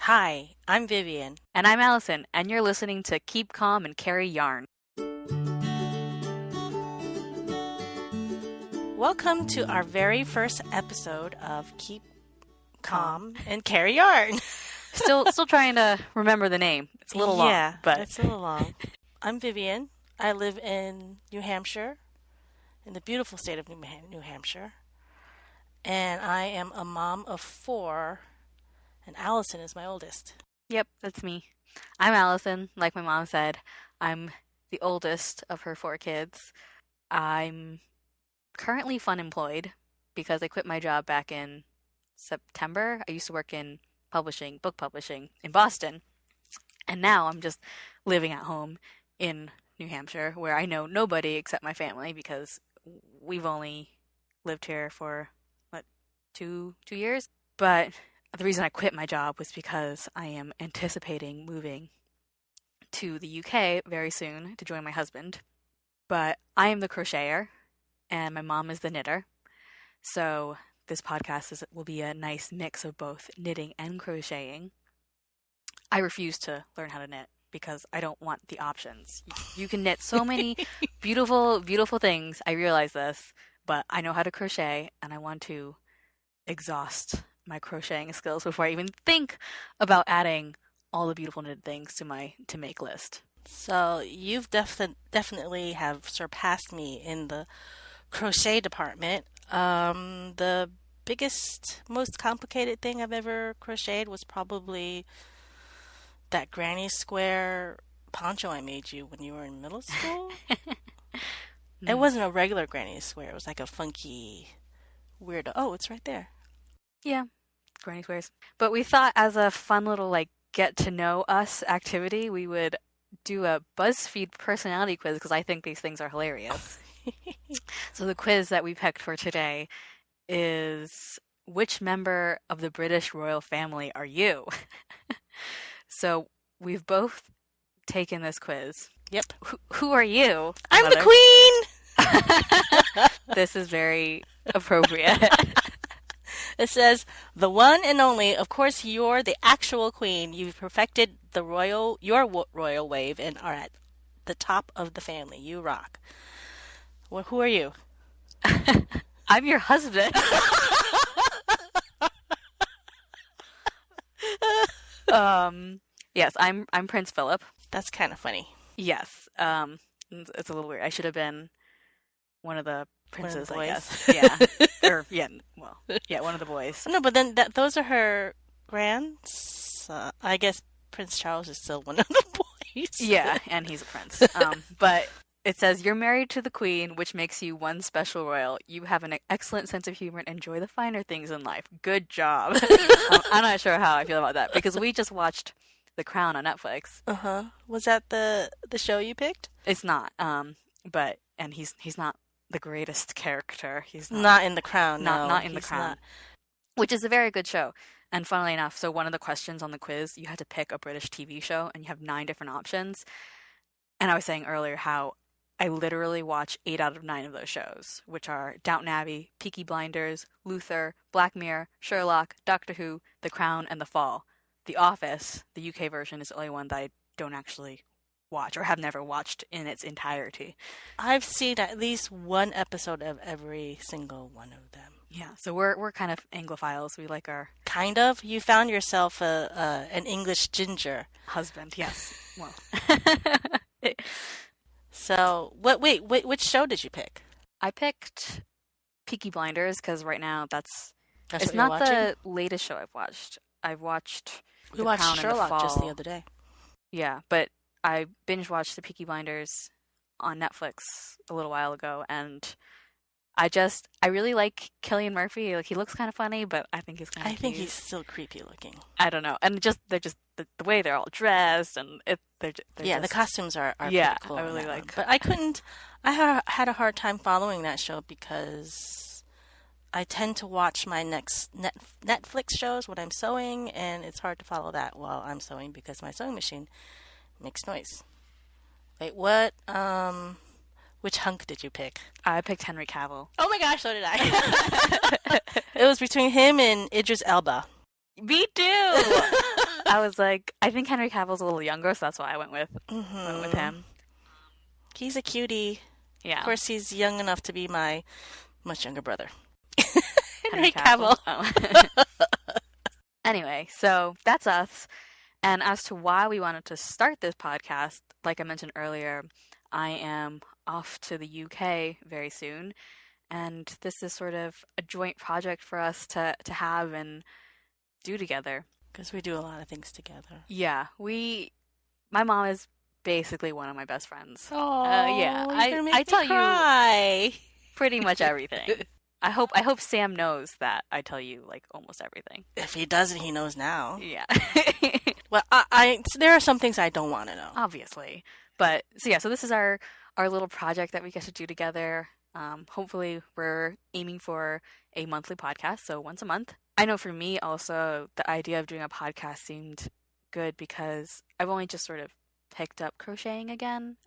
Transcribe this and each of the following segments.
Hi, I'm Vivian. And I'm Alyson, and you're listening to Keep Calm and Carry Yarn. Welcome to our very first episode of Keep Calm and Carry Yarn. Still trying to remember the name. It's a little long. Yeah, but it's a little long. I'm Vivian. I live in New Hampshire, in the beautiful state of New Hampshire. And I am a mom of 4, and Alyson is my oldest. Yep, that's me. I'm Alyson. Like my mom said, I'm the oldest of her 4 kids. I'm currently fun-employed because I quit my job back in September. I used to work in book publishing in Boston. And now I'm just living at home in New Hampshire where I know nobody except my family because we've only lived here for, 2 years? But the reason I quit my job was because I am anticipating moving to the UK very soon to join my husband. But I am the crocheter, and my mom is the knitter. So this podcast will be a nice mix of both knitting and crocheting. I refuse to learn how to knit because I don't want the options. You can knit so many beautiful, beautiful things. I realize this, but I know how to crochet, and I want to exhaust my crocheting skills before I even think about adding all the beautiful knitted things to my to make list. So you've definitely have surpassed me in the crochet department. The biggest, most complicated thing I've ever crocheted was probably that granny square poncho I made you when you were in middle school. It wasn't a regular granny square. It was like a funky, weird. Oh, it's right there. Yeah, granny squares. But we thought as a fun little get to know us activity, we would do a Buzzfeed personality quiz because I think these things are hilarious. So the quiz that we picked for today is, which member of the British royal family are you? So we've both taken this quiz. Yep. Who are you? I'm Mother? the queen! This is very appropriate. It says, the one and only, of course, you're the actual queen. You've perfected your royal wave and are at the top of the family. You rock. Well, who are you? I'm your husband. Yes, I'm Prince Philip. That's kind of funny. Yes. It's a little weird. I should have been one of the princes, I guess. Yeah. One of the boys. No, but then those are her grands. I guess Prince Charles is still one of the boys. Yeah, and he's a prince. But it says, you're married to the queen, which makes you one special royal. You have an excellent sense of humor and enjoy the finer things in life. Good job. I'm not sure how I feel about that because we just watched The Crown on Netflix. Uh-huh. Was that the show you picked? It's not. And he's not the greatest character. He's not in The Crown. Not in The Crown. Not. Which is a very good show. And funnily enough, so one of the questions on the quiz, you had to pick a British TV show and you have 9 different options. And I was saying earlier how I literally watch 8 out of 9 of those shows, which are Downton Abbey, Peaky Blinders, Luther, Black Mirror, Sherlock, Doctor Who, The Crown, and The Fall. The Office, the UK version, is the only one that I don't actually watch or have never watched in its entirety. I've seen at least one episode of every single one of them. Yeah, so we're kind of Anglophiles. We like our... Kind of? You found yourself an English ginger. Husband, yes. Well... So, wait, which show did you pick? I picked Peaky Blinders because right now that's it's not the latest show I've watched. I've watched We watched Sherlock just the other day. Yeah, but I binge watched the Peaky Blinders on Netflix a little while ago, and I really like Cillian Murphy. Like, he looks kind of funny, but I think he's kind of I think he's still creepy looking. I don't know, and they're just the way they're all dressed, and the costumes are pretty cool. I really like. But I had a hard time following that show because I tend to watch my next Netflix shows when I'm sewing, and it's hard to follow that while I'm sewing because my sewing machine makes noise. Wait, what? Which hunk did you pick? I picked Henry Cavill. Oh my gosh, so did I. It was between him and Idris Elba. Me too. I was like, I think Henry Cavill's a little younger, so that's why I went with Hmm. him. He's a cutie. Of Yeah, course, he's young enough to be my much younger brother. Henry Henry Cavill. Cavill. Oh. Anyway, so that's us. And as to why we wanted to start this podcast, like I mentioned earlier, I am off to the UK very soon, and this is sort of a joint project for us to have and do together. Because we do a lot of things together. Yeah, my mom is basically one of my best friends. Yeah, Oh, you're gonna I make me tell you cry. pretty much everything. I hope Sam knows that I tell you like almost everything. If he doesn't, he knows now. Yeah. Well, there are some things I don't want to know. Obviously. But so yeah, so this is our little project that we get to do together. Hopefully we're aiming for a monthly podcast, so once a month. I know for me also the idea of doing a podcast seemed good because I've only just sort of picked up crocheting again.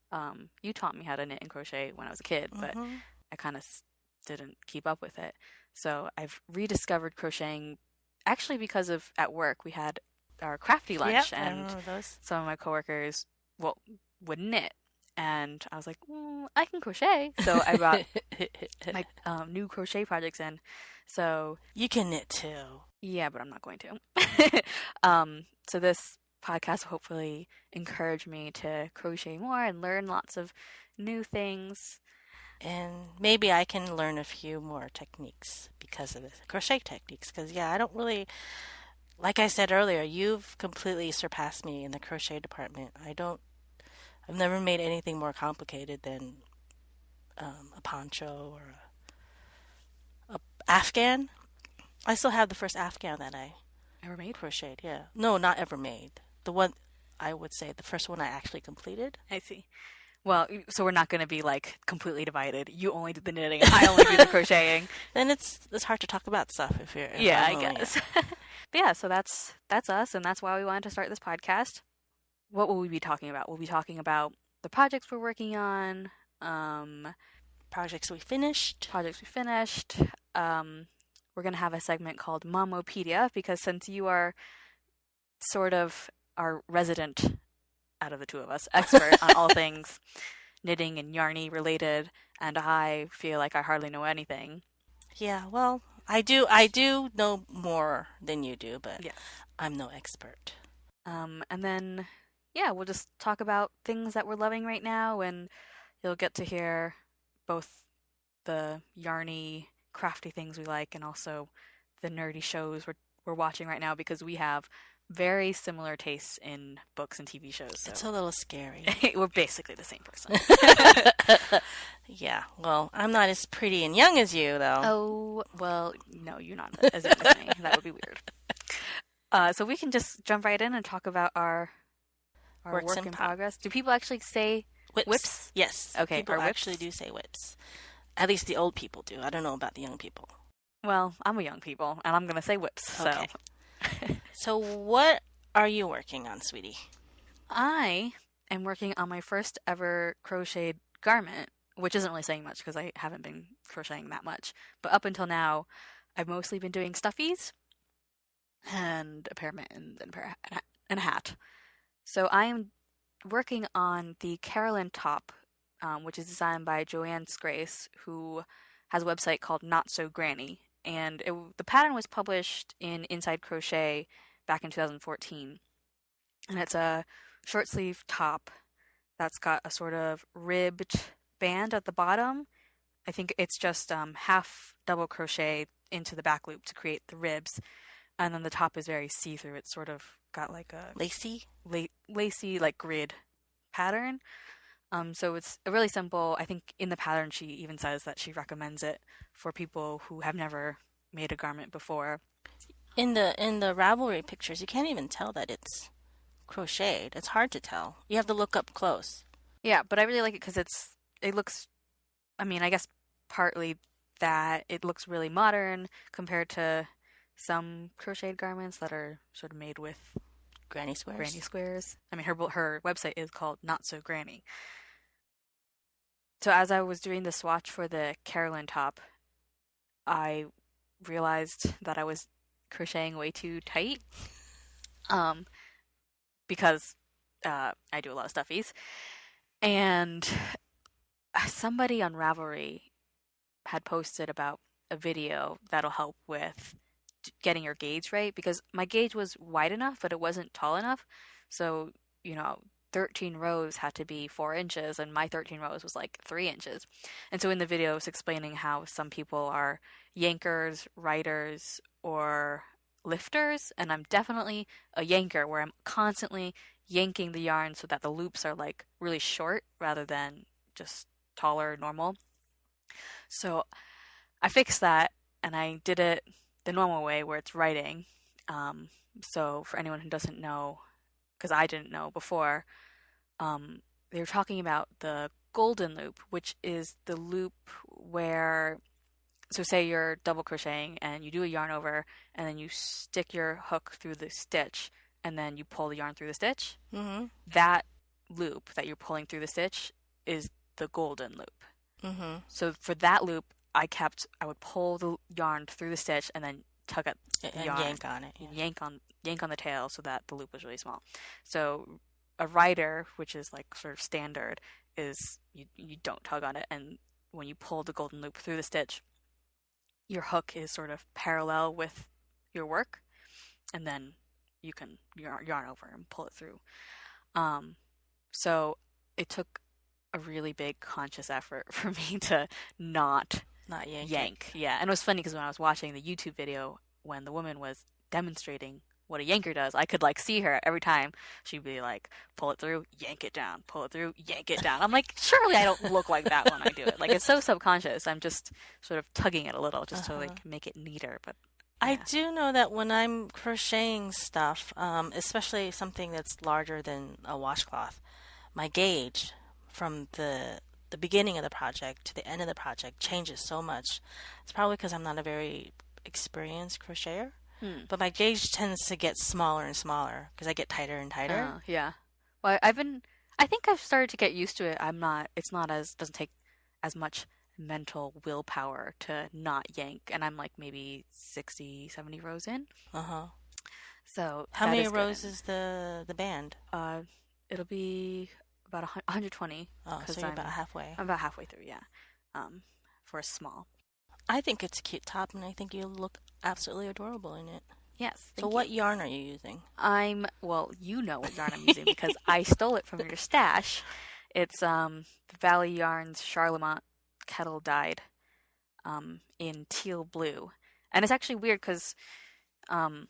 You taught me how to knit and crochet when I was a kid, but Hmm. I kind of didn't keep up with it. So I've rediscovered crocheting actually because of at work we had our crafty Yep, lunch I and remember those. some of my coworkers would knit, and I was like, I can crochet. So I brought my new crochet projects in. So You can knit too. yeah, but I'm not going to. So this podcast will hopefully encourage me to crochet more and learn lots of new things. And maybe I can learn a few more techniques because of this. Crochet techniques. Because, yeah, I don't really, like I said earlier, you've completely surpassed me in the crochet department. I've never made anything more complicated than a poncho or a Afghan. I still have the first Afghan that I Ever made? crocheted. Yeah. No, not ever made. The one, I would say, the first one I actually completed. I see. Well, so we're not going to be like completely divided. You only do the knitting, I only do the crocheting. Then it's hard to talk about stuff if Yeah, I'm I only- guess. But yeah, so that's us, and that's why we wanted to start this podcast. What will we be talking about? We'll be talking about the projects we're working on, projects we finished. projects we finished. We're gonna have a segment called Mommo Pedia because since you are sort of our resident out of the two of us expert on all things knitting and yarny related, and I feel like I hardly know anything. Yeah, well, I do know more than you do, but Yes. I'm no expert. And then, yeah, we'll just talk about things that we're loving right now, and you'll get to hear both the yarny, crafty things we like, and also the nerdy shows we're watching right now because we have very similar tastes in books and TV shows. It's So a little scary. we're basically the same person. Yeah, well, I'm not as pretty and young as you, though. Oh, well, no, you're not as young as me. That would be weird. So we can just jump right in and talk about our Works work in in pro- progress. Do people actually say whips? Yes. Okay, People are whips? actually do say whips. At least the old people do. I don't know about the young people. Well, I'm a young people, and I'm going to say whips. So Okay. So what are you working on, sweetie? I am working on my first ever crocheted garment, which isn't really saying much because I haven't been crocheting that much. But up until now, I've mostly been doing stuffies and a pair of mittens and a hat. So I am working on the Carolyn top, which is designed by Joanne Scrace, who has a website called Not So Granny. And the pattern was published in Inside Crochet back in 2014. And it's a short sleeve top that's got a sort of ribbed band at the bottom. I think it's just half double crochet into the back loop to create the ribs. And then the top is very see-through. It's sort of got like a Lacy? lacy like grid pattern. So it's a really simple. I think in the pattern she even says that she recommends it for people who have never made a garment before. In the Ravelry pictures, you can't even tell that it's crocheted. It's hard to tell. You have to look up close. Yeah, but I really like it because it looks. I mean, I guess partly that it looks really modern compared to some crocheted garments that are sort of made with Granny squares. granny squares. I mean, her website is called Not So Granny. So as I was doing the swatch for the Carolyn top, I realized that I was crocheting way too tight. because I do a lot of stuffies. And somebody on Ravelry had posted about a video that'll help with getting your gauge right, because my gauge was wide enough, but it wasn't tall enough. So, 13 rows had to be 4 inches, and my 13 rows was like 3 inches. And so in the video, it's explaining how some people are yankers, writers, or lifters, and I'm definitely a yanker, where I'm constantly yanking the yarn so that the loops are like really short rather than just taller normal. So I fixed that, and I did it the normal way where it's writing. So for anyone who doesn't know, because I didn't know before, they were talking about the golden loop, which is the loop where, so say you're double crocheting and you do a yarn over, and then you stick your hook through the stitch, and then you pull the yarn through the stitch. Mm-hmm. That loop that you're pulling through the stitch is the golden loop. Mm-hmm. So for that loop, I would pull the yarn through the stitch and then tug at the And yarn, yank on it. Yeah. yank on the tail so that the loop was really small. So a rider, which is like sort of standard, is you don't tug on it, and when you pull the golden loop through the stitch, your hook is sort of parallel with your work, and then you can yarn over and pull it through. So it took a really big conscious effort for me to not yank. Yeah, and it was funny because when I was watching the YouTube video, when the woman was demonstrating what a yanker does, I could like see her every time. She'd be like, pull it through, yank it down, pull it through, yank it down. I'm like, surely I don't look like that when I do it. Like, it's so subconscious. I'm just sort of tugging it a little just to like make it neater. But yeah. I do know that when I'm crocheting stuff, especially something that's larger than a washcloth, my gauge from the beginning of the project to the end of the project changes so much. It's probably because I'm not a very experienced crocheter, but my gauge tends to get smaller and smaller because I get tighter and tighter. Yeah. Well, I think I've started to get used to it. Doesn't take as much mental willpower to not yank, and I'm like maybe 60, 70 rows in. So how many rows is the band? It'll be about 120. Oh, so you're about halfway. I'm about halfway through, yeah. For a small. I think it's a cute top, and I think you look absolutely adorable in it. Yes. So what yarn are you using? Well, you know what yarn I'm using because I stole it from your stash. It's Valley Yarns Charlemont kettle dyed in teal blue. And it's actually weird because I'm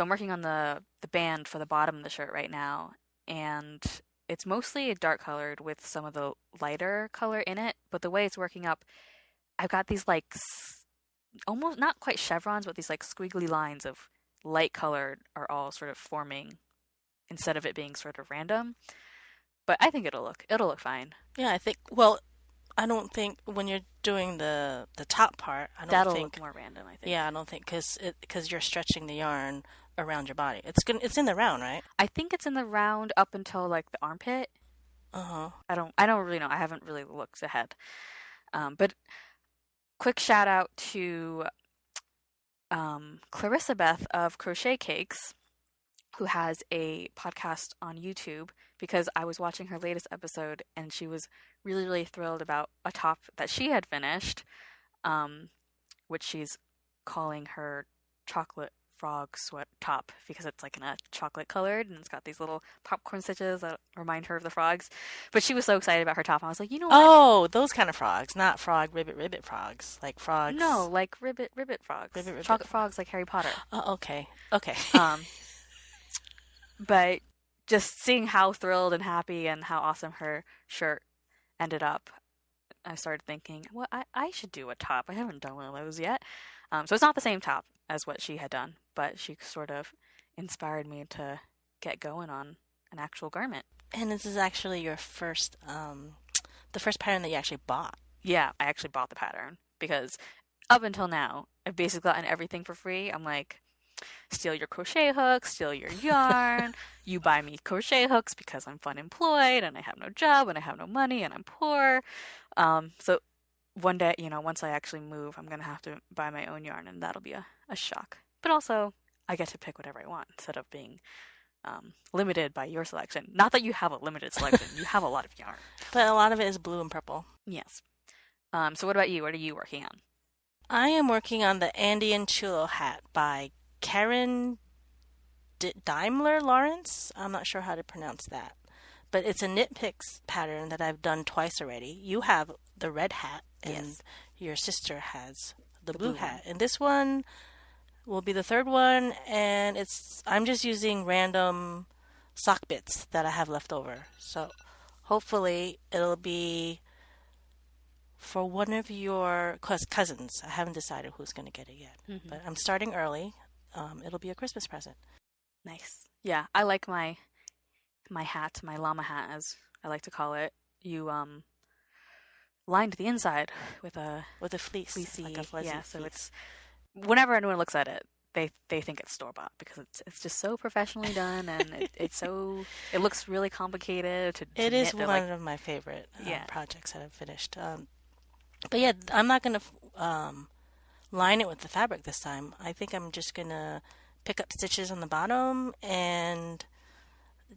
working on the band for the bottom of the shirt right now, and it's mostly dark colored with some of the lighter color in it, but the way it's working up, I've got these like almost not quite chevrons, but these like squiggly lines of light colored are all sort of forming instead of it being sort of random. But I think it'll look fine. Yeah, I don't think when you're doing the top part, That'll look more random, I think. Yeah, I don't think because you're stretching the yarn around your body. It's in the round, right? I think it's in the round up until like the armpit. I don't really know. I haven't really looked ahead. But quick shout out to Clarissa Beth of Crochet Cakes, who has a podcast on YouTube, because I was watching her latest episode and she was really, really thrilled about a top that she had finished, which she's calling her chocolate frog sweat top because it's like in a chocolate colored and it's got these little popcorn stitches that remind her of the frogs. But she was so excited about her top. I was like, you know what? Oh, those kind of frogs, not frog ribbit frogs, like frogs. No, like ribbit frogs. Chocolate frogs like Harry Potter. Oh, okay. But just seeing how thrilled and happy and how awesome her shirt ended up, I started thinking, well, I should do a top. I haven't done one of those yet. So it's not the same top as what she had done, but she sort of inspired me to get going on an actual garment. And this is actually your first, the first pattern that you actually bought. Yeah, I actually bought the pattern because up until now, I've basically gotten everything for free. I'm like, steal your crochet hooks, steal your yarn. You buy me crochet hooks because I'm fun employed and I have no job and I have no money and I'm poor. So one day, once I actually move, I'm going to have to buy my own yarn, and that'll be a shock. But also, I get to pick whatever I want instead of being limited by your selection. Not that you have a limited selection, you have a lot of yarn. But a lot of it is blue and purple. Yes. So what about you? What are you working on? I am working on the Andean Chullo Hat by Karen Daimler Lawrence. I'm not sure how to pronounce that. But it's a knit picks pattern that I've done twice already. You have the red hat, and Yes. your sister has the blue hat. And this one will be the third one, and I'm just using random sock bits that I have left over. So hopefully it'll be for one of your cousins. I haven't decided who's going to get it yet, but I'm starting early. It'll be a Christmas present. Nice. Yeah, I like my hat, my llama hat, as I like to call it. You lined the inside with a Fleecy, like a fuzzy yeah. fleece. So it's whenever anyone looks at it, they think it's store bought because it's just so professionally done, and it looks really complicated to It knit. is They're one of my favorite Yeah. projects that I've finished. But yeah, I'm not gonna line it with the fabric this time. I think I'm just gonna pick up stitches on the bottom and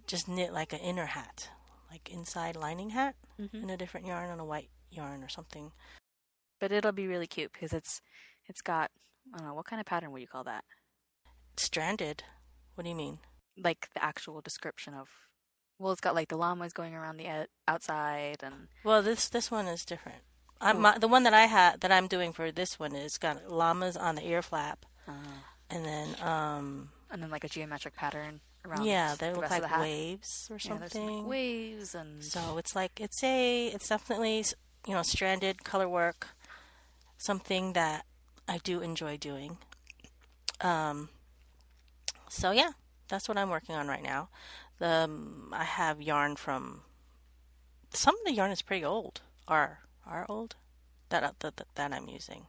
just knit like an inner hat, like inside lining hat in a different yarn, on a white yarn or something. But it'll be really cute because it's got, I don't know, what kind of pattern would you call that? Stranded. What do you mean? Like the actual description of, well, it's got like the llamas going around the outside and. Well, this one is different. The one that I'm doing for this one is got llamas on the ear flap, and then like a geometric pattern around. Yeah, they the look rest of like the hat. waves or Yeah, there's something. like waves and. So it's like it's definitely stranded color work, something that I do enjoy doing. So yeah, that's what I'm working on right now. I have yarn from some of the yarn is pretty old. Are old that I'm using.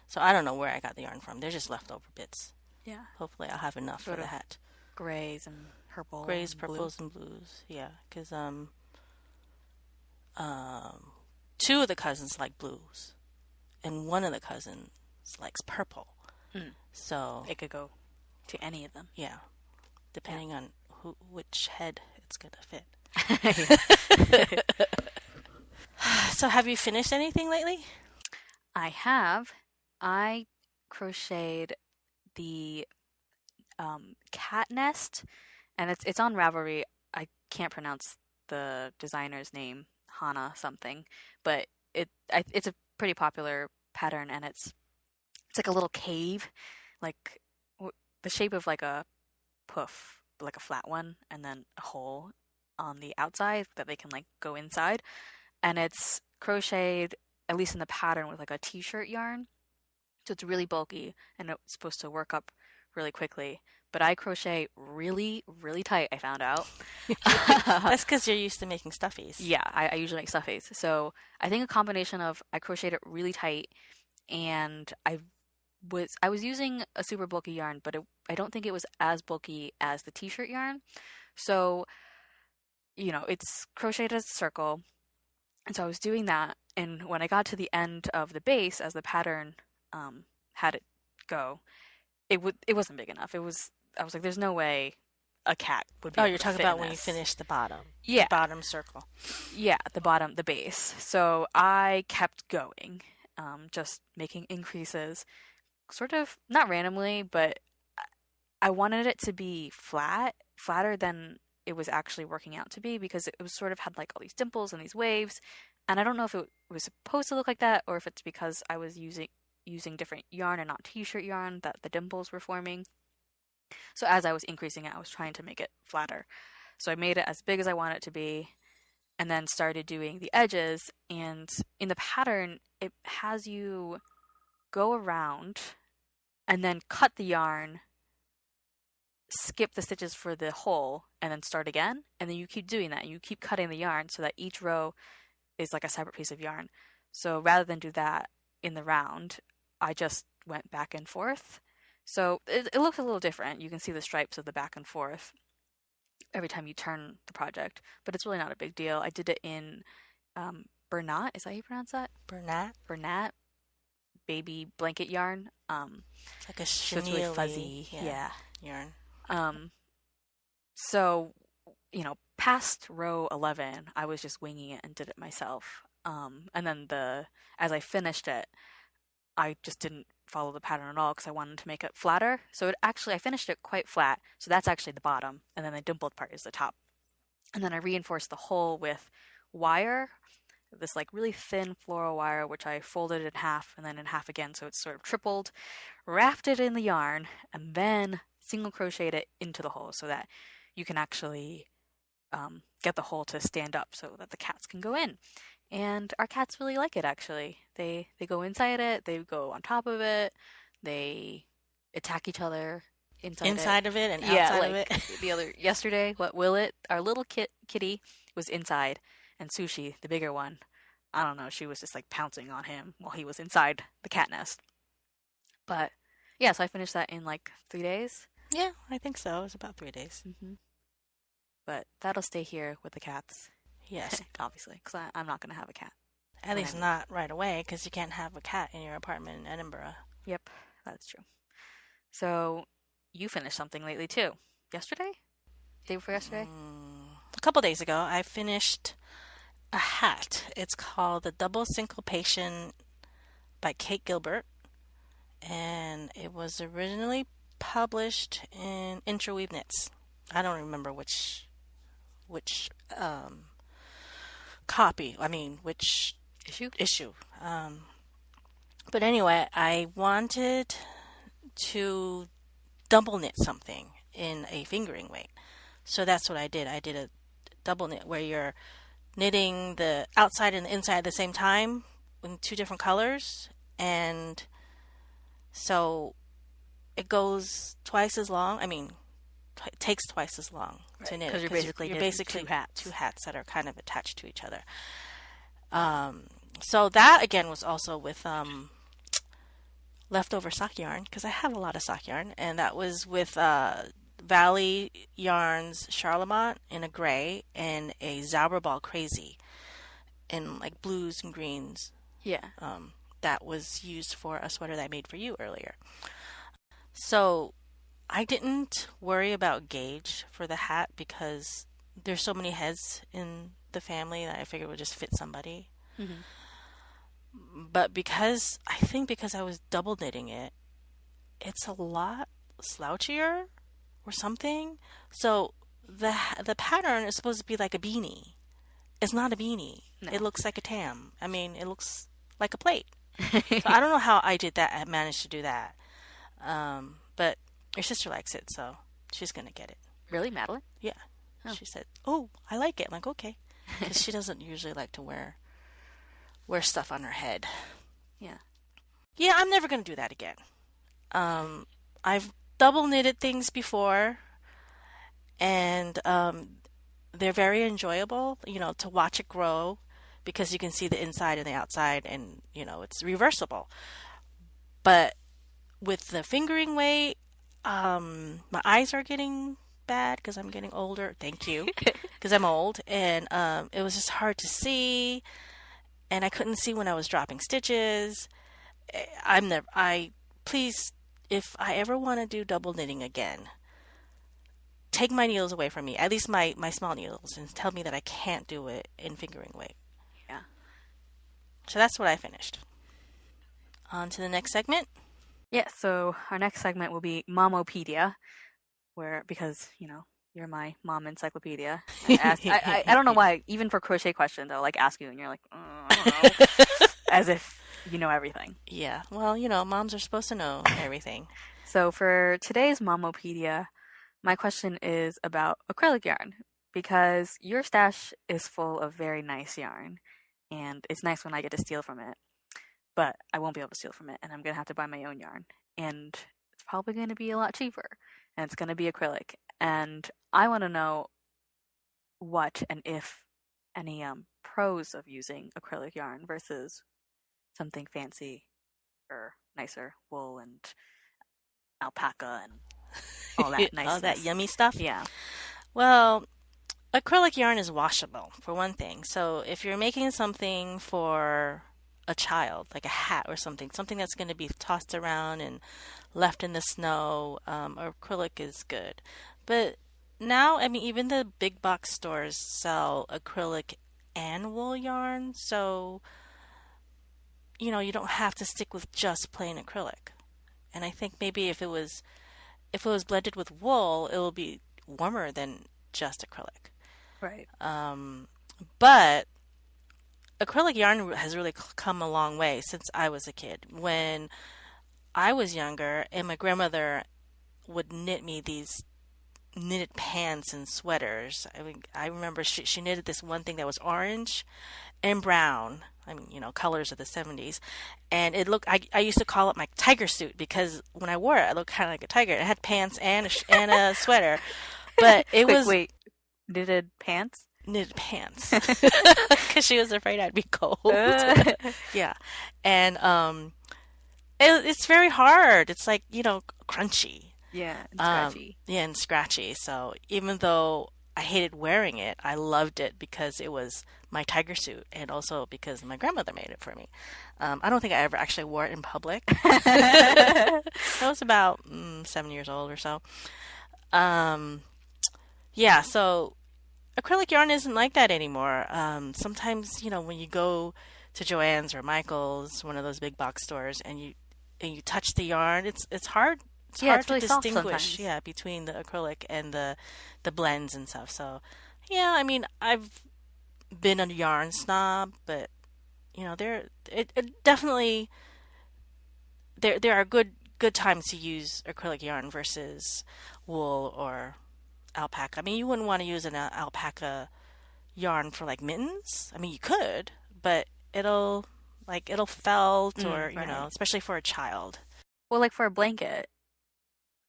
So I don't know where I got the yarn from. They're just leftover bits. Yeah. Hopefully I'll have enough for the hat. Grays and purple. Grays, and purples, and blues. Yeah, because two of the cousins like blues, and one of the cousins likes purple. So it could go to any of them. Yeah, depending on which head it's gonna fit. So have you finished anything lately? I have. I crocheted the cat nest, and it's on Ravelry. I can't pronounce the designer's name, Hana something, but it's a pretty popular pattern, and it's like a little cave, like the shape of like a poof, like a flat one, and then a hole on the outside that they can like go inside, and it's crocheted, at least in the pattern, with like a t-shirt yarn. So it's really bulky and it's supposed to work up really quickly. But I crochet really, really tight, I found out. That's because you're used to making stuffies. Yeah, I usually make stuffies. So I think a combination of I crocheted it really tight, and I was using a super bulky yarn, but I don't think it was as bulky as the t-shirt yarn. So, it's crocheted as a circle. And so I was doing that, and when I got to the end of the base, as the pattern had it go, it wasn't big enough. I was like, there's no way a cat would be able you're to talking fit about in when this. you finish the bottom. Yeah. The bottom circle. Yeah, the base. So I kept going, just making increases, sort of, not randomly, but I wanted it to be flatter than it was actually working out to be, because it was sort of had like all these dimples and these waves, and I don't know if it was supposed to look like that, or if it's because I was using different yarn and not t-shirt yarn that the dimples were forming. So as I was increasing it, I was trying to make it flatter. So I made it as big as I want it to be, and then started doing the edges. And in the pattern, it has you go around and then cut the yarn, skip the stitches for the hole, and then start again. And then you keep doing that. You keep cutting the yarn so that each row is like a separate piece of yarn. So rather than do that in the round, I just went back and forth. So it looks a little different. You can see the stripes of the back and forth every time you turn the project, but it's really not a big deal. I did it in Bernat. Is that how you pronounce that? Bernat baby blanket yarn. It's like a so it's really chenille fuzzy. Yeah. yarn. So, past row 11, I was just winging it and did it myself. And then as I finished it, I just didn't follow the pattern at all because I wanted to make it flatter. So I finished it quite flat. So that's actually the bottom. And then the dimpled part is the top. And then I reinforced the whole with wire, this like really thin floral wire, which I folded in half and then in half again. So it's sort of tripled, wrapped it in the yarn, and then single crocheted it into the hole so that you can actually get the hole to stand up so that the cats can go in. And our cats really like it, actually. They go inside it, they go on top of it, they attack each other inside of it and yeah, outside of like it. yesterday, our little kitty was inside, and Sushi, the bigger one, I don't know, she was just like pouncing on him while he was inside the cat nest. But yeah, so I finished that in like 3 days. Yeah, I think so. It was about 3 days. But that'll stay here with the cats. Yes. Obviously, because I'm not going to have a cat. At least not right away, because you can't have a cat in your apartment in Edinburgh. Yep, that's true. So, you finished something lately too. Yesterday? Day before yesterday? A couple days ago, I finished a hat. It's called The Double Syncopation by Kate Gilbert. And it was originally published in Interweave Knits. I don't remember which which issue. But anyway, I wanted to double knit something in a fingering weight. So that's what I did. I did a double knit where you're knitting the outside and the inside at the same time in two different colors. And so it goes twice as long. It takes twice as long to knit. Because you're basically two hats that are kind of attached to each other. So that again was also with leftover sock yarn, because I have a lot of sock yarn, and that was with Valley Yarns Charlemont in a gray and a Zauberball Crazy in like blues and greens. Yeah. That was used for a sweater that I made for you earlier. So I didn't worry about gauge for the hat because there's so many heads in the family that I figured would just fit somebody. But because I was double knitting it, it's a lot slouchier or something. So the pattern is supposed to be like a beanie. It's not a beanie. No. It looks like a tam. It looks like a plate. So I don't know how I did that. I managed to do that. But your sister likes it, so she's going to get it. Really, Madeline? Yeah. Oh. She said, "Oh, I like it." I'm like, "Okay." Because she doesn't usually like to wear stuff on her head. Yeah. Yeah, I'm never going to do that again. I've double knitted things before, and they're very enjoyable, to watch it grow, because you can see the inside and the outside, and, it's reversible. But with the fingering weight, my eyes are getting bad because I'm getting older. Thank you. Because I'm old, and it was just hard to see, and I couldn't see when I was dropping stitches. Please, if I ever want to do double knitting again, take my needles away from me, at least my small needles, and tell me that I can't do it in fingering weight. Yeah. So that's what I finished. On to the next segment. Yeah, so our next segment will be Mommo Pedia, because you're my mom encyclopedia. I don't know why, even for crochet questions, I'll ask you and you're like, I don't know, as if you know everything. Yeah, well, moms are supposed to know everything. So for today's Mommo Pedia, my question is about acrylic yarn, because your stash is full of very nice yarn, and it's nice when I get to steal from it. But I won't be able to steal from it, and I'm going to have to buy my own yarn. And it's probably going to be a lot cheaper, and it's going to be acrylic. And I want to know what and if any pros of using acrylic yarn versus something fancy or nicer, wool and alpaca and all that nice, all that yummy stuff. Yeah. Well, acrylic yarn is washable, for one thing. So if you're making something for a child, like a hat or something that's going to be tossed around and left in the snow, acrylic is good. But now, I mean, even the big box stores sell acrylic and wool yarn, so you don't have to stick with just plain acrylic. And I think maybe if it was blended with wool, it will be warmer than just acrylic. Right. But acrylic yarn has really come a long way since I was a kid. When I was younger, and my grandmother would knit me these knitted pants and sweaters. I mean, I remember she knitted this one thing that was orange and brown. I mean, colors of the 70s. And it looked, I used to call it my tiger suit because when I wore it, I looked kind of like a tiger. It had pants and a sweater. But it was Wait, knitted pants? knitted pants because she was afraid I'd be cold. Yeah. And it's very hard. It's like, crunchy. Yeah, and scratchy. Yeah, and scratchy. So even though I hated wearing it, I loved it because it was my tiger suit and also because my grandmother made it for me. I don't think I ever actually wore it in public. I was about 7 years old or so. Yeah, so acrylic yarn isn't like that anymore. Sometimes, when you go to Joann's or Michael's, one of those big box stores, and you touch the yarn, it's hard. It's Yeah, hard it's to really soft distinguish, sometimes. yeah, between the acrylic and the blends and stuff. So, yeah, I mean, I've been a yarn snob, but it definitely there are good times to use acrylic yarn versus wool or alpaca. I mean, you wouldn't want to use an alpaca yarn for like mittens. I mean, you could, but it'll felt or Right. especially for a child. Well, like for a blanket,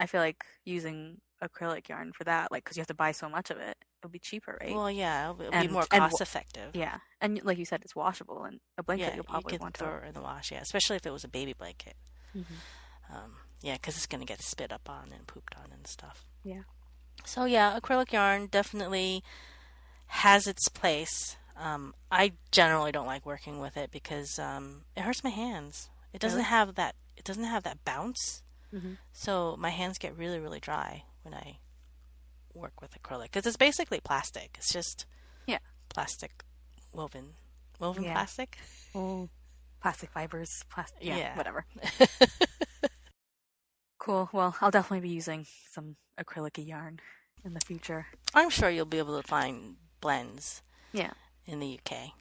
I feel like using acrylic yarn for that, like, because you have to buy so much of it, it would be cheaper, right? Well, yeah, it'll be more And cost effective. yeah, and like you said, it's washable, and a blanket Yeah, you'll you probably can want to. throw it in the wash. Yeah, especially if it was a baby blanket. Hmm. Yeah, because it's gonna get spit up on and pooped on and stuff. Yeah. So yeah, acrylic yarn definitely has its place. I generally don't like working with it because it hurts my hands. It doesn't Really? have that. It doesn't have that bounce. Hmm. So my hands get really, really dry when I work with acrylic because it's basically plastic. It's just Yeah. plastic woven Yeah. plastic. Oh, plastic fibers, plastic. Yeah, Yeah. whatever. Cool. Well, I'll definitely be using some acrylic yarn in the future. I'm sure you'll be able to find blends Yeah. in the UK.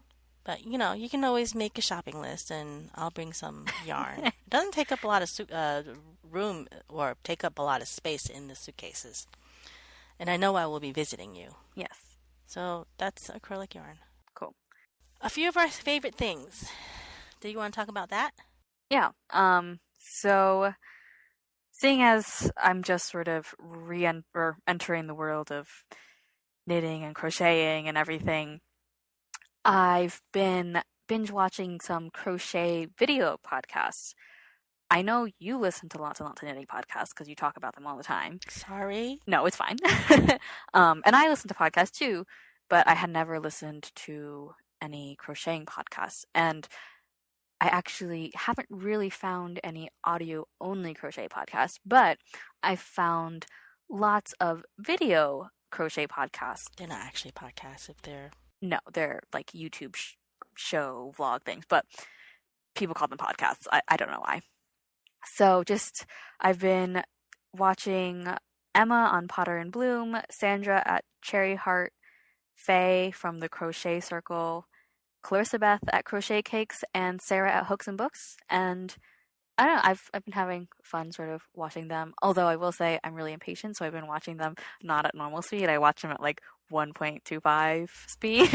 But you can always make a shopping list, and I'll bring some yarn. It doesn't take up a lot of room or take up a lot of space in the suitcases. And I know I will be visiting you, Yes. so that's acrylic yarn. Cool. A few of our favorite things. Do you want to talk about that? Yeah. So seeing as I'm just sort of or entering the world of knitting and crocheting and everything, I've been binge watching some crochet video podcasts. I know you listen to lots and lots of knitting podcasts because you talk about them all the time. Sorry. No, it's fine. And I listen to podcasts too, but I had never listened to any crocheting podcasts. And I actually haven't really found any audio only crochet podcasts, but I found lots of video crochet podcasts. They're not actually podcasts if they're... No, they're like YouTube show vlog things, but people call them podcasts. I don't know why. So I've been watching Emma on Potter and Bloom, Sandra at Cherry Heart, Faye from the Crochet Circle, Clarissa Beth at Crochet Cakes, and Sarah at Hooks and Books. And I don't know, I've been having fun sort of watching them. Although I will say I'm really impatient, so I've been watching them not at normal speed. I watch them at like 1.25 speed.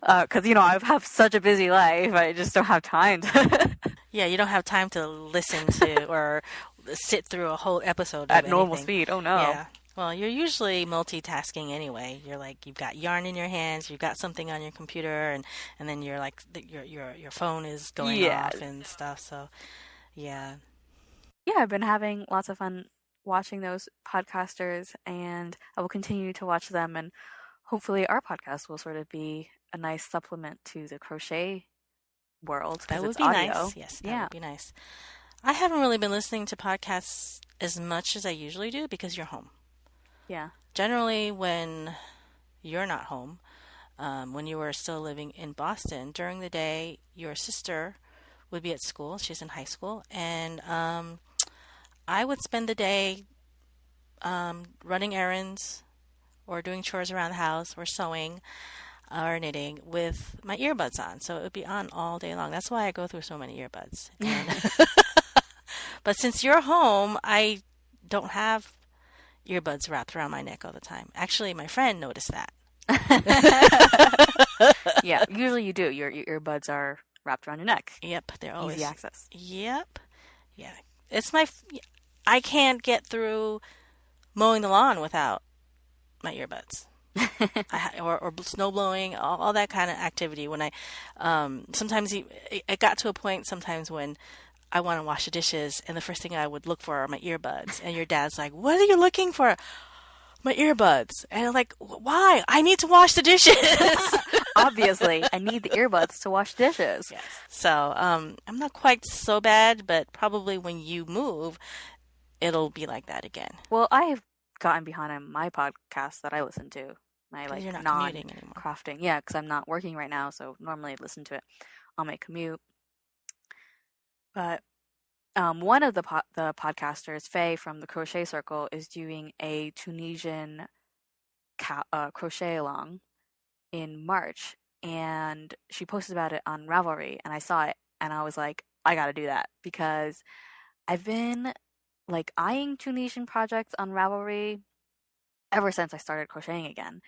Because, I have such a busy life. I just don't have time to Yeah, you don't have time to listen to or sit through a whole episode of at normal anything. speed. Oh no. Yeah. Well, you're usually multitasking anyway. You're like you've got yarn in your hands, you've got something on your computer, and then you're like your phone is going off Yes. and stuff. So, yeah. Yeah, I've been having lots of fun watching those podcasters, and I will continue to watch them. And hopefully, our podcast will sort of be a nice supplement to the crochet world That because would it's be audio. nice. Yes, that Yeah. would be nice. I haven't really been listening to podcasts as much as I usually do because you're home. Yeah. Generally, when you're not home, when you were still living in Boston, during the day, your sister would be at school. She's in high school. And I would spend the day running errands or doing chores around the house or sewing or knitting with my earbuds on. So it would be on all day long. That's why I go through so many earbuds. And but since you're home, I don't have earbuds wrapped around my neck all the time. Actually, my friend noticed that. Yeah, usually you do. Your earbuds are wrapped around your neck. Yep, they're always Easy access. Yep. Yeah. It's I can't get through mowing the lawn without my earbuds. Or snow blowing, all that kind of activity. When I sometimes it got to a point sometimes when I want to wash the dishes, and the first thing I would look for are my earbuds. And your dad's like, "What are you looking for?" My earbuds. And I'm like, "Why? I need to wash the dishes." Obviously, I need the earbuds to wash dishes. Yes. So I'm not quite so bad, but probably when you move, it'll be like that again. Well, I have gotten behind on my podcast that I listen to. My 'Cause you're not commuting anymore. non-crafting. Yeah, because I'm not working right now, so normally I'd listen to it on my commute. But one of the podcasters, Faye from the Crochet Circle, is doing a Tunisian crochet along in March, and she posted about it on Ravelry, and I saw it, and I was like, I gotta do that because I've been like eyeing Tunisian projects on Ravelry ever since I started crocheting again.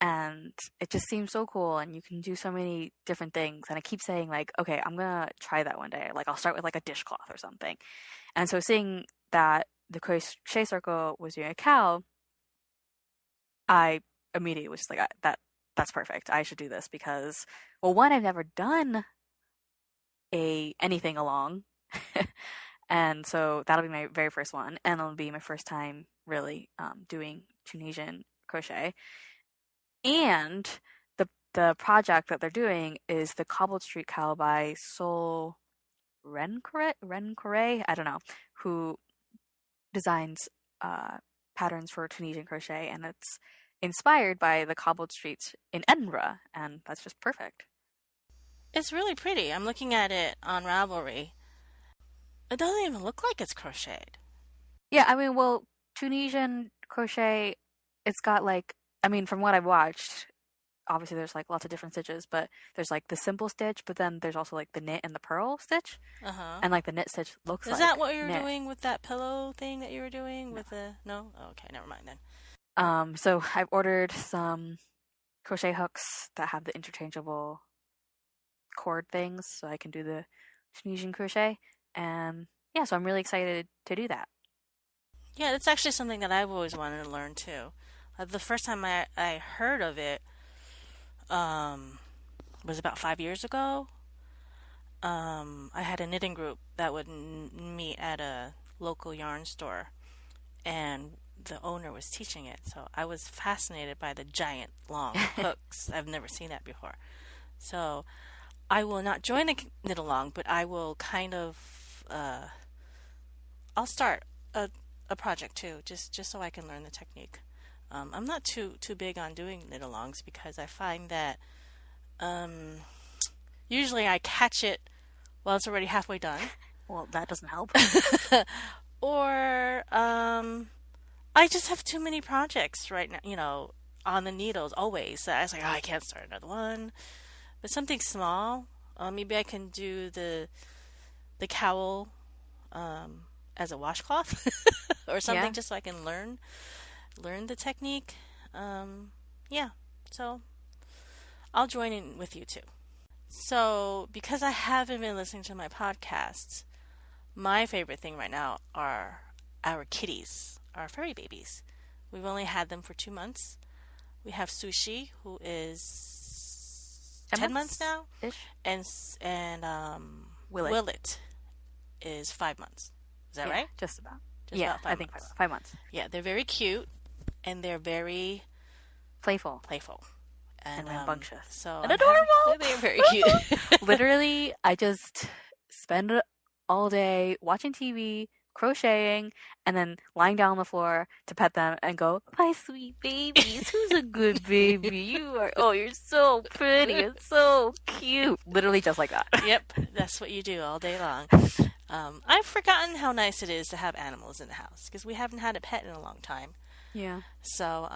And it just seems so cool, and you can do so many different things. And I keep saying, like, okay, I'm gonna try that one day. Like, I'll start with like a dishcloth or something. And so seeing that the Crochet Circle was doing a cow, I immediately was just like, that's perfect. I should do this because, well, one, I've never done anything along. And so that'll be my very first one, and it'll be my first time really doing Tunisian crochet. And the project that they're doing is the Cobbled Street Cow by Sol Rencoret, I don't know, who designs patterns for Tunisian crochet, and it's inspired by the cobbled streets in Edinburgh, and that's just perfect. It's really pretty. I'm looking at it on Ravelry. It doesn't even look like it's crocheted. Yeah, I mean, well, Tunisian crochet, it's got like, I mean, from what I've watched, obviously there's like lots of different stitches, but there's like the simple stitch, but then there's also like the knit and the purl stitch. Uh-huh. And like the knit stitch looks like Is that what you were knit. doing with that pillow thing that you were doing with the... No? Oh, okay, never mind then. So I've ordered some crochet hooks that have the interchangeable cord things so I can do the Tunisian crochet. And yeah, so I'm really excited to do that. Yeah, that's actually something that I've always wanted to learn too. The first time I heard of it was about 5 years ago. I had a knitting group that would meet at a local yarn store, and the owner was teaching it. So I was fascinated by the giant long hooks. I've never seen that before. So I will not join a knit along, but I will kind of I'll start a project too, just so I can learn the technique. I'm not too big on doing knit alongs because I find that usually I catch it while it's already halfway done. Well, that doesn't help. Or I just have too many projects right now, on the needles always. So I was like, I can't start another one. But something small, maybe I can do the cowl as a washcloth or something, just so I can learn the technique. Yeah, so I'll join in with you too. So because I haven't been listening to my podcasts, my favorite thing right now are our kitties, our furry babies. We've only had them for 2 months. We have Sushi, who is 10 months now, ish, and Willet is 5 months. Is that right? Just about. Just about 5 I think months. 5 months. Yeah, they're very cute, and they're very Playful. And rambunctious. So and adorable. They're very cute. Literally, I just spend all day watching TV, crocheting, and then lying down on the floor to pet them and go, my sweet babies, who's a good baby? You are, oh, you're so pretty and so cute. Literally just like that. Yep, that's what you do all day long. I've forgotten how nice it is to have animals in the house because we haven't had a pet in a long time. Yeah. So,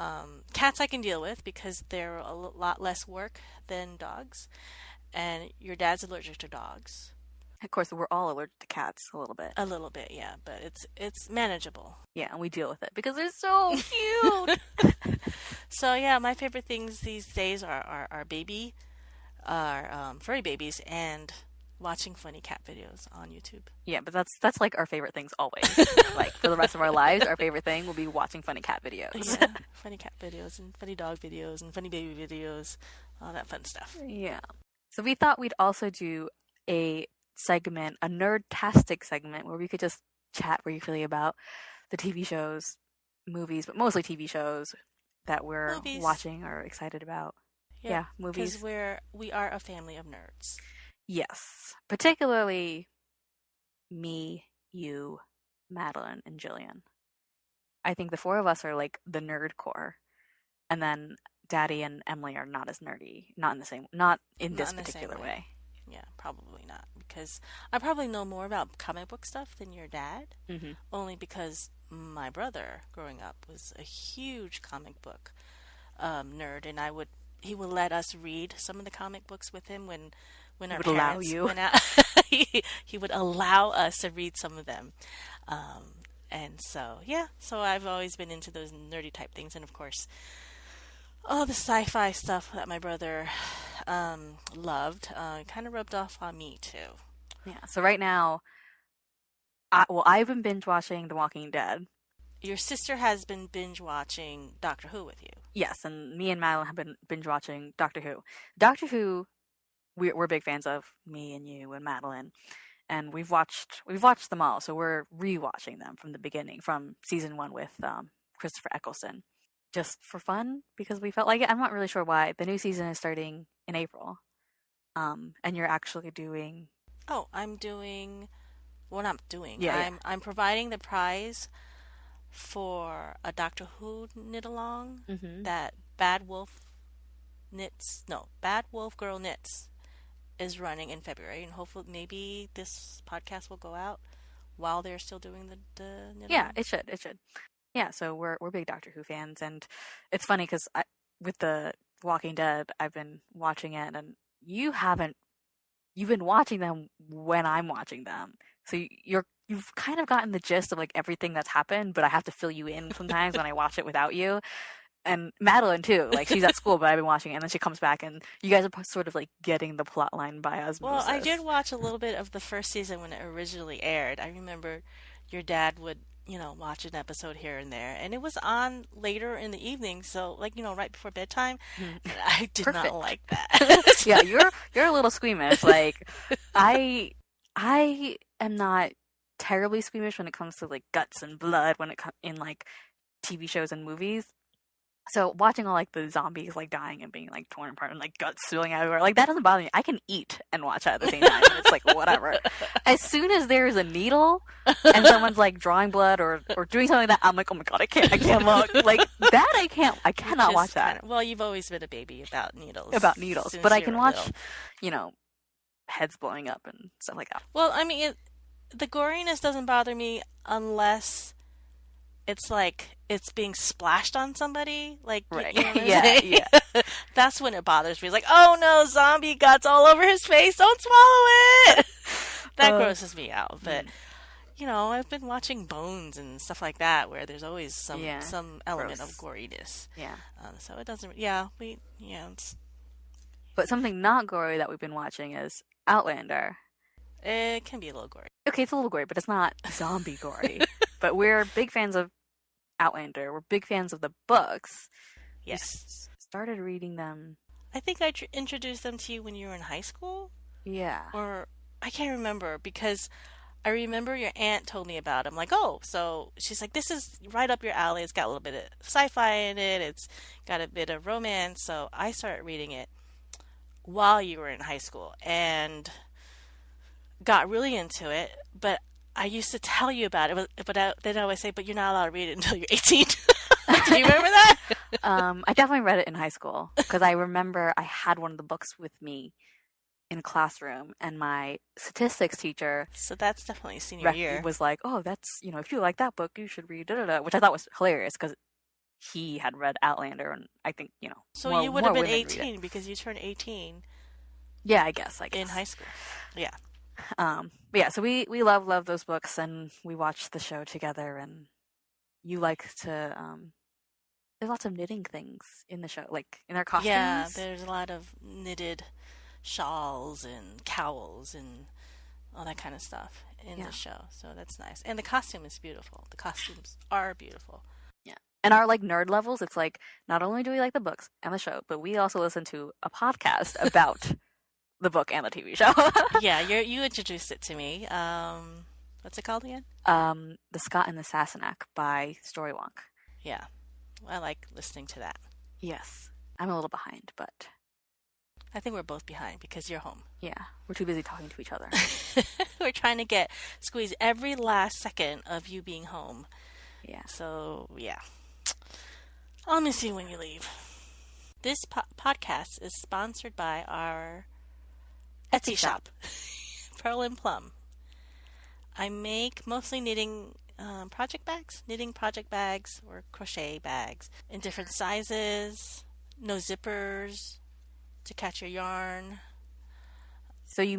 cats I can deal with because they're a lot less work than dogs. And your dad's allergic to dogs. Of course, we're all allergic to cats a little bit. A little bit, yeah, but it's manageable. Yeah, and we deal with it because they're so cute. So yeah, my favorite things these days are furry babies and watching funny cat videos on YouTube. Yeah, but that's like our favorite things always. Like for the rest of our lives, our favorite thing will be watching funny cat videos. Yeah, funny cat videos and funny dog videos and funny baby videos, all that fun stuff. Yeah. So we thought we'd also do a segment, a nerd-tastic segment, where we could just chat briefly about the TV shows, movies, but mostly TV shows that we're watching or excited about. Yeah, movies. Because we are a family of nerds. Yes. Particularly me, you, Madeline, and Jillian. I think the four of us are like the nerd core. And then Daddy and Emily are not as nerdy. Not in this particular way. Yeah, probably not. Because I probably know more about comic book stuff than your dad. Mm-hmm. Only because my brother, growing up, was a huge comic book nerd. And he would let us read some of the comic books with him when our parents went out. He would allow us to read some of them. And so, yeah. So I've always been into those nerdy type things. And, of course, all the sci-fi stuff that my brother loved kind of rubbed off on me too. Yeah. So right now, I've been binge watching The Walking Dead. Your sister has been binge watching Doctor Who with you. Yes, and me and Madeline have been binge watching Doctor Who. Doctor Who, we're big fans of, me and you and Madeline, and we've watched them all. So we're rewatching them from the beginning, from season 1 with Christopher Eccleston. Just for fun, because we felt like it. I'm not really sure why. The new season is starting in April. And you're actually doing... Oh, I'm doing... What I'm doing. Yeah, I'm providing the prize for a Doctor Who knit-along that Bad Wolf Girl Knits is running in February. And hopefully maybe this podcast will go out while they're still doing the knit-along. Yeah, it should. Yeah, so we're big Doctor Who fans, and it's funny because with The Walking Dead, I've been watching it, and you've been watching them when I'm watching them, so you've kind of gotten the gist of like everything that's happened, but I have to fill you in sometimes when I watch it without you. And Madeline too, like she's at school, but I've been watching it, and then she comes back, and you guys are sort of like getting the plot line by osmosis. Well, I did watch a little bit of the first season when it originally aired. I remember your dad would watch an episode here and there. And it was on later in the evening, so right before bedtime. I did not like that. Yeah, you're a little squeamish. Like I am not terribly squeamish when it comes to like guts and blood when it comes in like TV shows and movies. So watching all like the zombies like dying and being like torn apart and like guts spilling everywhere, like that doesn't bother me. I can eat and watch that at the same time. It's like whatever. As soon as there's a needle and someone's like drawing blood or doing something like that, I'm like, oh my god, I can't look like that. I cannot watch that. Well, you've always been a baby about needles. But I can watch, heads blowing up and stuff like that. Well, I mean, the goriness doesn't bother me unless it's like it's being splashed on somebody, like right. Yeah. That's when it bothers me. It's like, oh no, zombie guts all over his face! Don't swallow it. That grosses me out. But I've been watching Bones and stuff like that, where there's always some element of goriness. Yeah. So it doesn't. Yeah. But something not gory that we've been watching is Outlander. It can be a little gory. Okay, it's a little gory, but it's not zombie gory. But we're big fans of Outlander. We're big fans of the books. Yes. We started reading them. I think I introduced them to you when you were in high school. Yeah. Or I can't remember because I remember your aunt told me about them. Like, oh, so she's like, this is right up your alley. It's got a little bit of sci-fi in it. It's got a bit of romance. So I started reading it while you were in high school and got really into it. But I used to tell you about it, then I always say, but you're not allowed to read it until you're 18. Do you remember that? I definitely read it in high school because I remember I had one of the books with me in classroom, and my statistics teacher So that's definitely senior year. was like, "Oh, that's if you like that book, you should read da da da," which I thought was hilarious because he had read Outlander, and I think So you would have been women read it. 18 because you turned 18 Yeah, I guess. in high school. Yeah. But yeah, so we love those books, and we watched the show together, and you like to there's lots of knitting things in the show, like in their costumes. Yeah, there's a lot of knitted shawls and cowls and all that kind of stuff in the show. So that's nice. And the costume is beautiful. The costumes are beautiful. Yeah. And our like nerd levels, it's like not only do we like the books and the show, but we also listen to a podcast about the book and the TV show. Yeah, you introduced it to me. What's it called again? The Scott and the Sassenach by Storywonk. Yeah. I like listening to that. Yes. I'm a little behind, but I think we're both behind because you're home. Yeah, we're too busy talking to each other. We're trying to squeeze every last second of you being home. Yeah. So, yeah. I'll miss you when you leave. This podcast is sponsored by our Etsy shop, Pearl and Plum. I make mostly knitting project bags or crochet bags in different sizes, no zippers, to catch your yarn. So you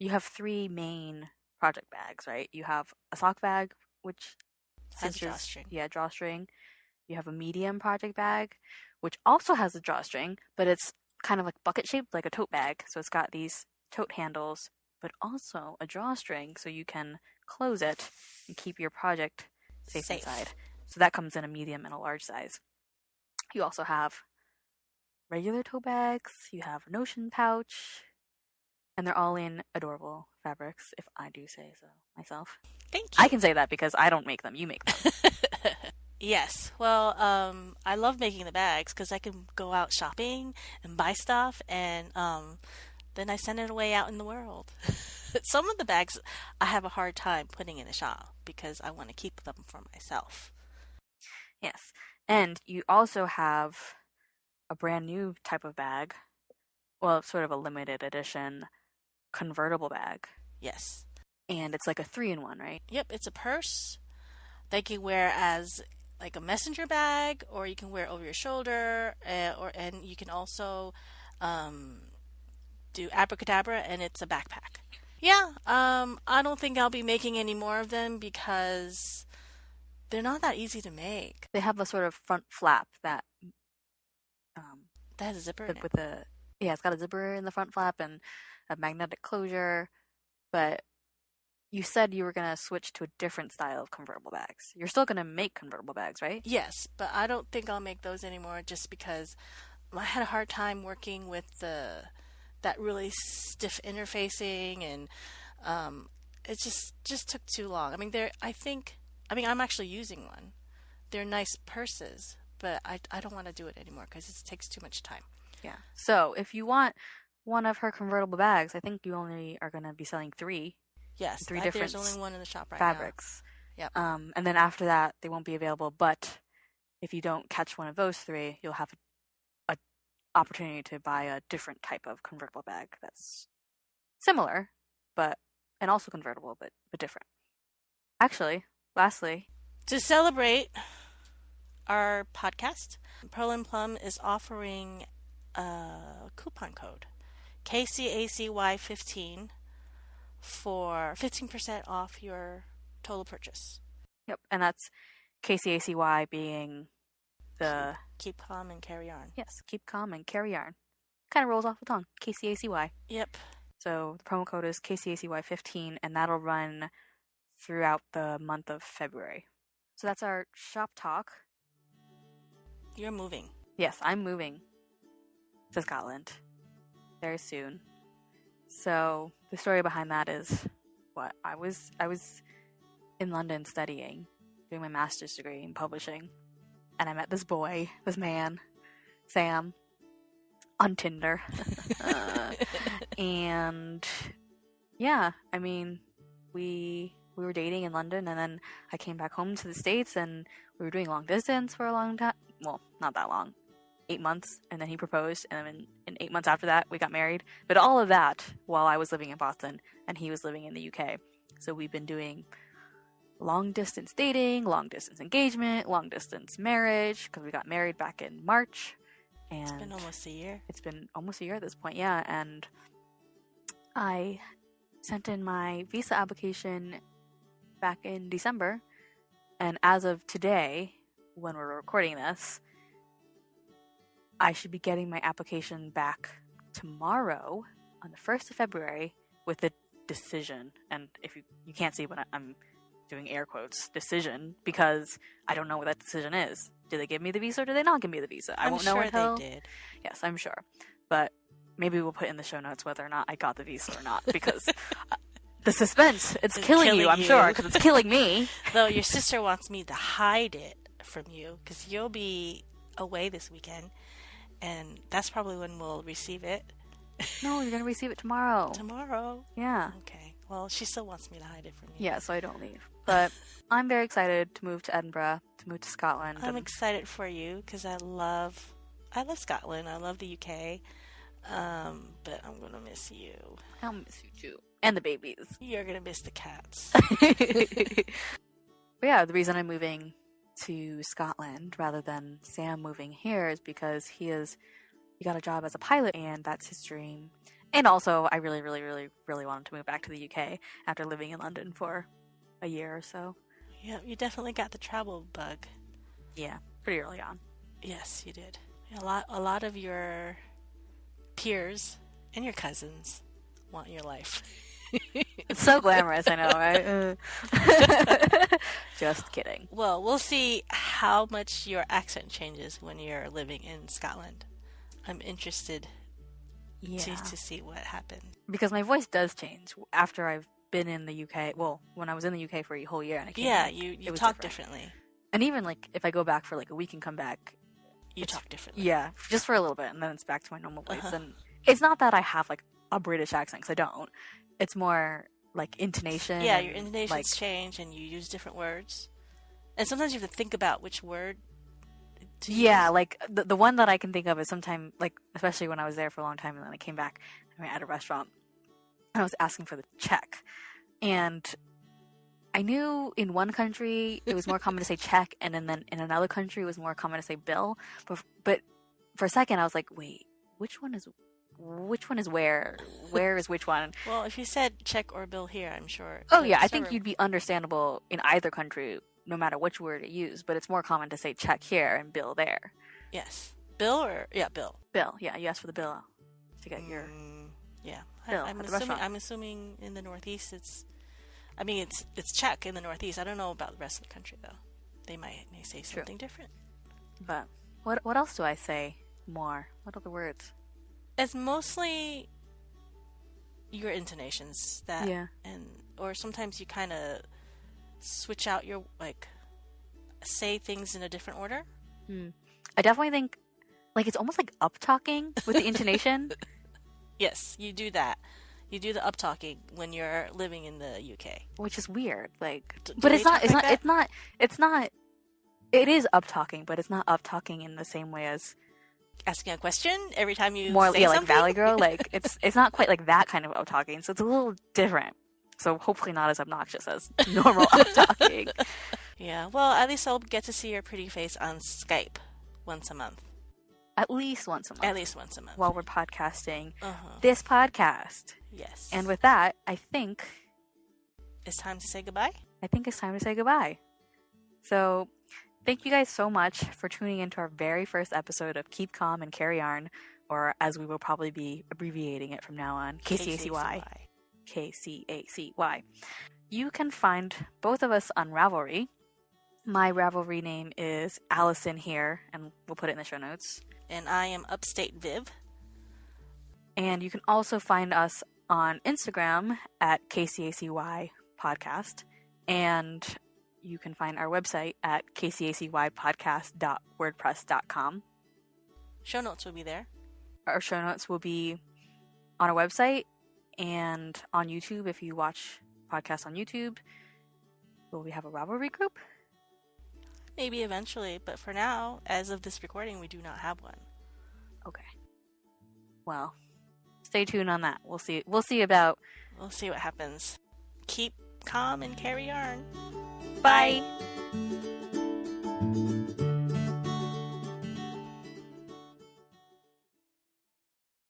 have 3 main project bags, right? You have a sock bag, which has a drawstring. Yeah, drawstring. You have a medium project bag, which also has a drawstring, but it's kind of like bucket shaped, like a tote bag. So it's got these tote handles, but also a drawstring, so you can close it and keep your project safe inside. So that comes in a medium and a large size. You also have regular tote bags, you have a notion pouch, and they're all in adorable fabrics, if I do say so myself. Thank you. I can say that because I don't make them, you make them. Yes. Well, I love making the bags because I can go out shopping and buy stuff, and then I send it away out in the world. Some of the bags I have a hard time putting in a shop because I want to keep them for myself. Yes. And you also have a brand new type of bag. Well, sort of a limited edition convertible bag. Yes. And it's like a 3-in-1, right? Yep, it's a purse that you can wear as like a messenger bag, or you can wear over your shoulder, and you can also do abracadabra, and it's a backpack. Yeah, I don't think I'll be making any more of them because they're not that easy to make. They have a sort of front flap that has a zipper in it. It's got a zipper in the front flap and a magnetic closure. But you said you were going to switch to a different style of convertible bags. You're still going to make convertible bags, right? Yes, but I don't think I'll make those anymore just because I had a hard time working with that really stiff interfacing, and it just took too long. I mean, I'm actually using one. They're nice purses, but I don't want to do it anymore because it takes too much time. Yeah. So if you want one of her convertible bags, I think you only are going to be selling 3. Yes, 3 different there's only one in the shop right fabrics. Now. Yep. And then after that, they won't be available. But if you don't catch one of those 3, you'll have an opportunity to buy a different type of convertible bag that's similar, and also convertible, but different. Actually, lastly, to celebrate our podcast, Pearl and Plum is offering a coupon code, KCACY15, for 15% off your total purchase. Yep, and that's KCACY being the... Keep calm and carry on. Yes, keep calm and carry on. Kind of rolls off the tongue, KCACY. Yep. So the promo code is KCACY15, and that'll run throughout the month of February. So that's our shop talk. You're moving. Yes, I'm moving to Scotland very soon. So the story behind that is what I was in London studying, doing my master's degree in publishing, and I met this man, Sam, on Tinder. And yeah, I mean, we we were dating in London, and then I came back home to the States, and we were doing long distance for a long time. Well, not that long. 8 months, and then he proposed, and then in 8 months after that, we got married. But all of that while I was living in Boston, and he was living in the UK. So we've been doing long distance dating, long distance engagement, long distance marriage, because we got married back in March. And it's been almost a year. It's been almost a year at this point, yeah. And I sent in my visa application back in December, and as of today, when we're recording this, I should be getting my application back tomorrow on the 1st of February with a decision. And if you can't see, but I'm doing air quotes, decision, because I don't know what that decision is. Do they give me the visa or do they not give me the visa? I won't know until they did. Yes, I'm sure. But maybe we'll put in the show notes whether or not I got the visa or not, because the suspense, it's killing you, I'm sure, because it's killing me. Though your sister wants me to hide it from you, because you'll be away this weekend, and that's probably when we'll receive it. No, you're going to receive it tomorrow. Tomorrow? Yeah. Okay. Well, she still wants me to hide it from you. Yeah, so I don't leave. But I'm very excited to move to Edinburgh, to move to Scotland. I'm excited for you, because I love Scotland. I love the UK. But I'm going to miss you. I'll miss you too. And the babies. You're going to miss the cats. But yeah, the reason I'm moving to Scotland rather than Sam moving here is because he got a job as a pilot, and that's his dream. And also, I really, really, really, really wanted to move back to the UK after living in London for a year or so. Yeah, you definitely got the travel bug. Yeah, pretty early on. Yes, you did. A lot of your peers and your cousins want your life. It's so glamorous, I know, right? Just kidding. Well, we'll see how much your accent changes when you're living in Scotland. I'm interested to see what happens. Because my voice does change after I've been in the UK. Well, when I was in the UK for a whole year and I came back, you talk differently. And even like if I go back for like a week and come back, you talk differently. Yeah, just for a little bit, and then it's back to my normal voice. And it's not that I have like a British accent, because I don't. It's more like intonation. Yeah, your intonations change, and you use different words. And sometimes you have to think about which word to use. Like the one that I can think of is sometime, like, especially when I was there for a long time, and then I came back at a restaurant, and I was asking for the check. And I knew in one country it was more common to say check, and then in another country it was more common to say bill. But for a second I was like, wait, which one is where? Where is which one? Well, if you said check or bill here, I'm sure. Oh yeah, I think you'd be understandable in either country, no matter which word it used. But it's more common to say check here and bill there. Yes, bill or bill. Bill, yeah. You ask for the bill to get your bill at the restaurant. I'm assuming in the Northeast it's check in the Northeast. I don't know about the rest of the country though. They may say something different. But what else do I say more? What other words? It's mostly your intonations or sometimes you kind of switch out your say things in a different order. I definitely think it's almost like up talking with the intonation. Yes, you do that. You do the up talking when you're living in the UK, which is weird. But it's not. It is up talking, but it's not up talking in the same way as asking a question every time you more say something. Like Valley Girl. It's not quite like that kind of up talking. So it's a little different. So hopefully not as obnoxious as normal up talking. Yeah. Well, at least I'll get to see your pretty face on Skype once a month. At least once a month. At least once a month. While we're podcasting this podcast. Yes. And with that, I think it's time to say goodbye. I think it's time to say goodbye. So thank you guys so much for tuning into our very first episode of Keep Calm and Carry Yarn, or as we will probably be abbreviating it from now on, KCACY. KCACY. You can find both of us on Ravelry. My Ravelry name is Alyson here, and we'll put it in the show notes. And I am Upstate Viv. And you can also find us on Instagram at KCACY Podcast. And you can find our website at kcacypodcast.wordpress.com. Show notes will be there. Our show notes will be on our website and on YouTube if you watch podcasts on YouTube. Will we have a Ravelry group? Maybe eventually, but for now, as of this recording, we do not have one. Okay. Well, stay tuned on that. We'll see. We'll see about. We'll see what happens. Keep calm and carry yarn. Bye.